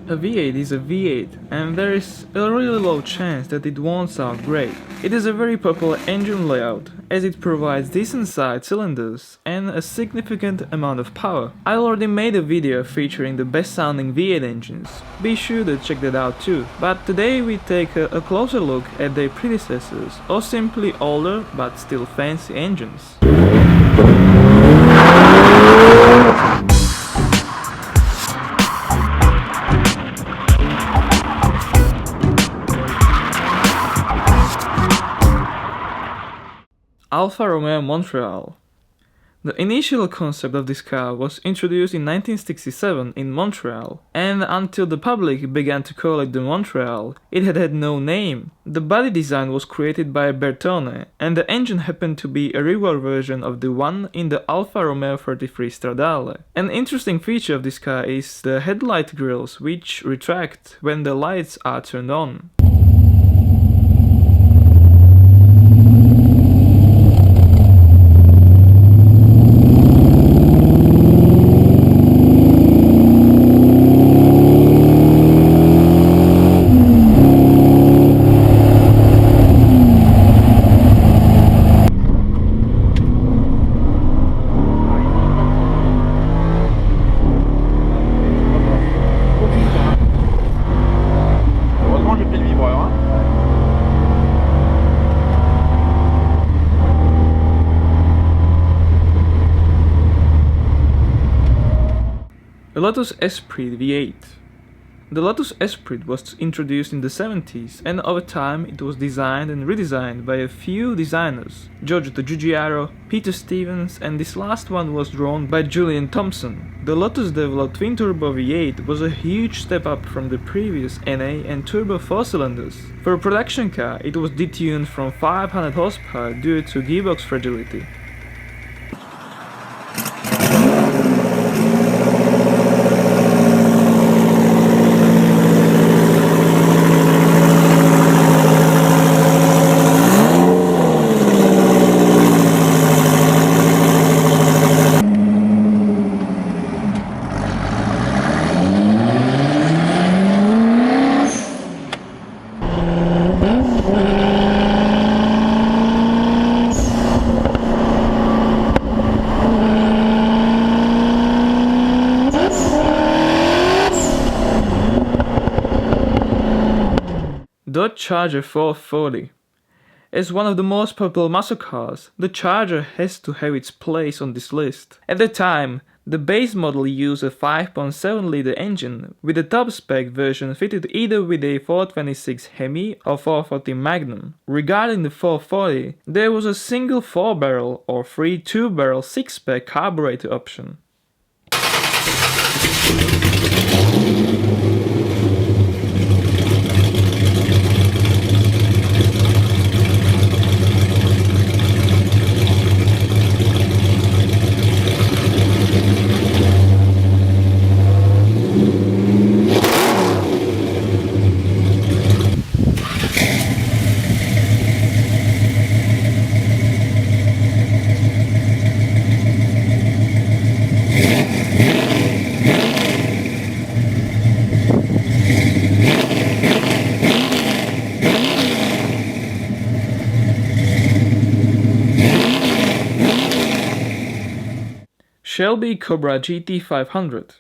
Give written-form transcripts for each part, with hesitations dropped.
A V8 is a V8, and there is a really low chance that it won't sound great. It is a very popular engine layout, as it provides decent sized cylinders and a significant amount of power. I already made a video featuring the best sounding V8 engines, be sure to check that out too. But today we take a closer look at their predecessors, or simply older but still fancy engines. Alfa Romeo Montreal. The initial concept of this car was introduced in 1967 in Montreal, and until the public began to call it the Montreal, it had no name. The body design was created by Bertone, and the engine happened to be a reworked version of the one in the Alfa Romeo 33 Stradale. An interesting feature of this car is the headlight grills, which retract when the lights are turned on. The Lotus Esprit V8. The Lotus Esprit was introduced in the 70s, and over time it was designed and redesigned by a few designers: Giorgio Giugiaro, Peter Stevens, and this last one was drawn by Julian Thompson. The Lotus developed twin-turbo V8 was a huge step up from the previous NA and turbo 4 cylinders. For a production car, it was detuned from 500 horsepower due to gearbox fragility. Dodge Charger 440. As one of the most popular muscle cars, the Charger has to have its place on this list. At the time, the base model used a 5.7-liter engine, with the top spec version fitted either with a 426 Hemi or 440 Magnum. Regarding the 440, there was a single 4-barrel or free 2-barrel 6-pack carburetor option. Shelby Cobra GT500.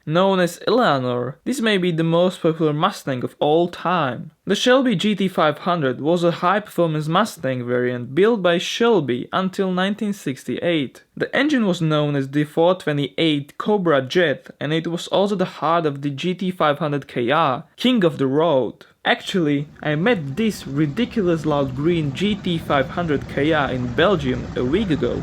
Known as Eleanor, this may be the most popular Mustang of all time. The Shelby GT500 was a high-performance Mustang variant built by Shelby until 1968. The engine was known as the 428 Cobra Jet, and it was also the heart of the GT500 KR, king of the road. Actually, I met this ridiculous loud green GT500 KR in Belgium a week ago.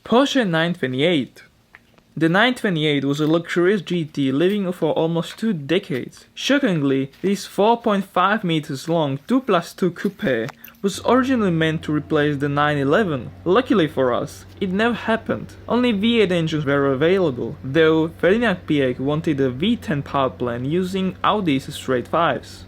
Porsche 928. The 928 was a luxurious GT living for almost 2 decades. Shockingly, this 4.5 meters long 2+2 coupe was originally meant to replace the 911. Luckily for us, it never happened. Only V8 engines were available, though Ferdinand Piëch wanted a V10 power plant using Audi's straight 5s.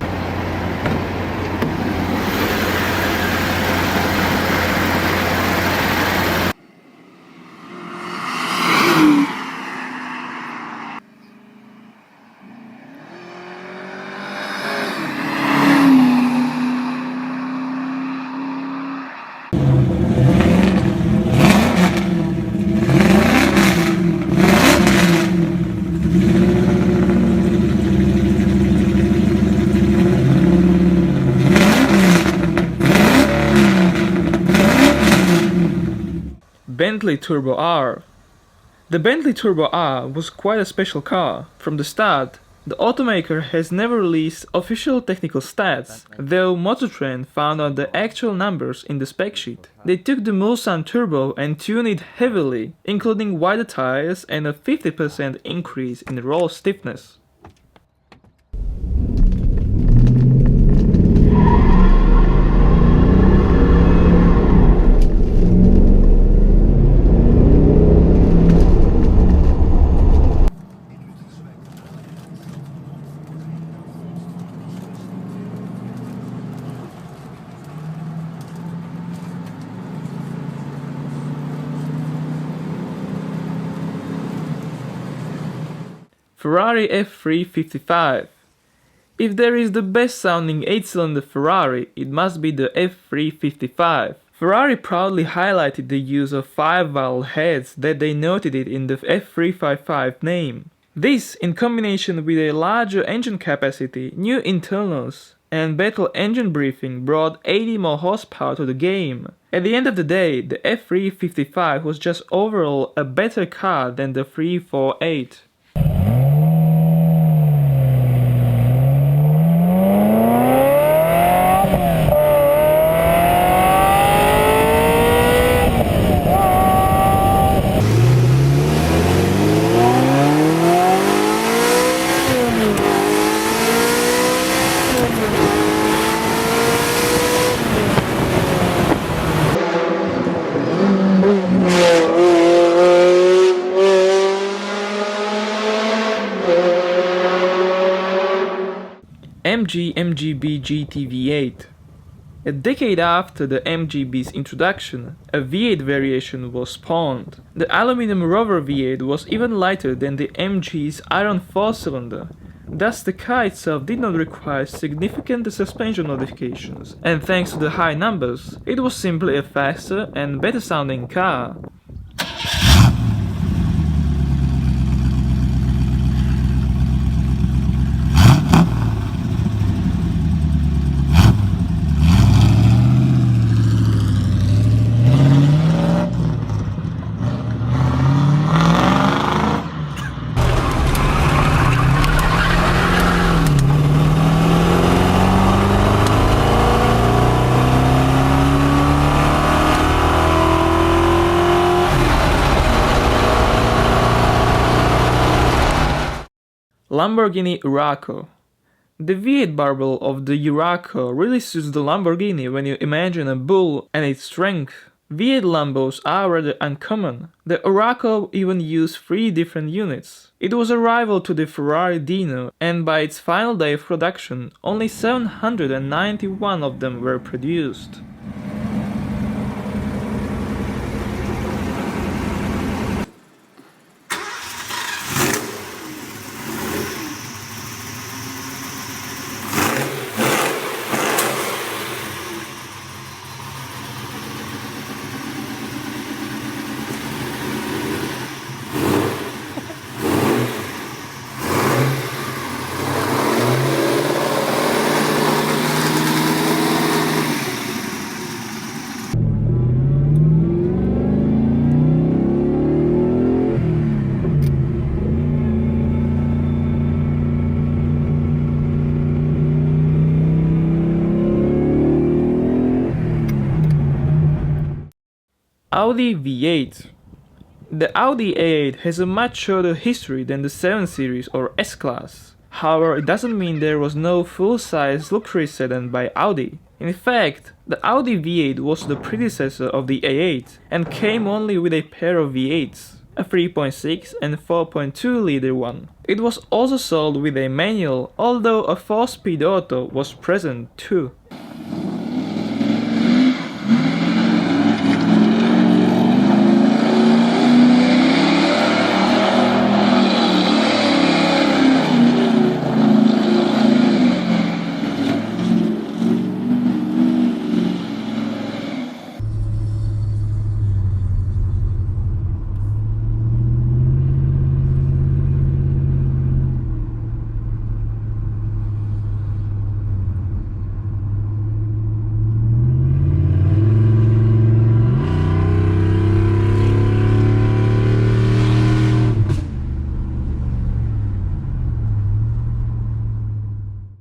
Bentley Turbo R. The Bentley Turbo R was quite a special car. From the start, the automaker has never released official technical stats, though MotorTrend found out the actual numbers in the spec sheet. They took the Mustang Turbo and tuned it heavily, including wider tires and a 50% increase in roll stiffness. Ferrari F355. If there is the best sounding 8-cylinder Ferrari, it must be the F355. Ferrari proudly highlighted the use of 5-valve heads that they noted it in the F355 name. This, in combination with a larger engine capacity, new internals, and better engine briefing brought 80 more horsepower to the game. At the end of the day, the F355 was just overall a better car than the 348. MGB GT V8. A decade after the MGB's introduction, a V8 variation was spawned. The aluminum Rover V8 was even lighter than the MG's iron 4-cylinder. Thus, the car itself did not require significant suspension modifications, and thanks to the high numbers, it was simply a faster and better sounding car. Lamborghini Urraco. The V8 barbel of the Urraco really suits the Lamborghini when you imagine a bull and its strength. V8 Lambos are rather uncommon. The Urraco even used 3 different units. It was a rival to the Ferrari Dino, and by its final day of production, only 791 of them were produced. Audi V8. The Audi A8 has a much shorter history than the 7 Series or S-Class. However, it doesn't mean there was no full-size luxury sedan by Audi. In fact, the Audi V8 was the predecessor of the A8 and came only with a pair of V8s, a 3.6 and 4.2 liter one. It was also sold with a manual, although a 4-speed auto was present too.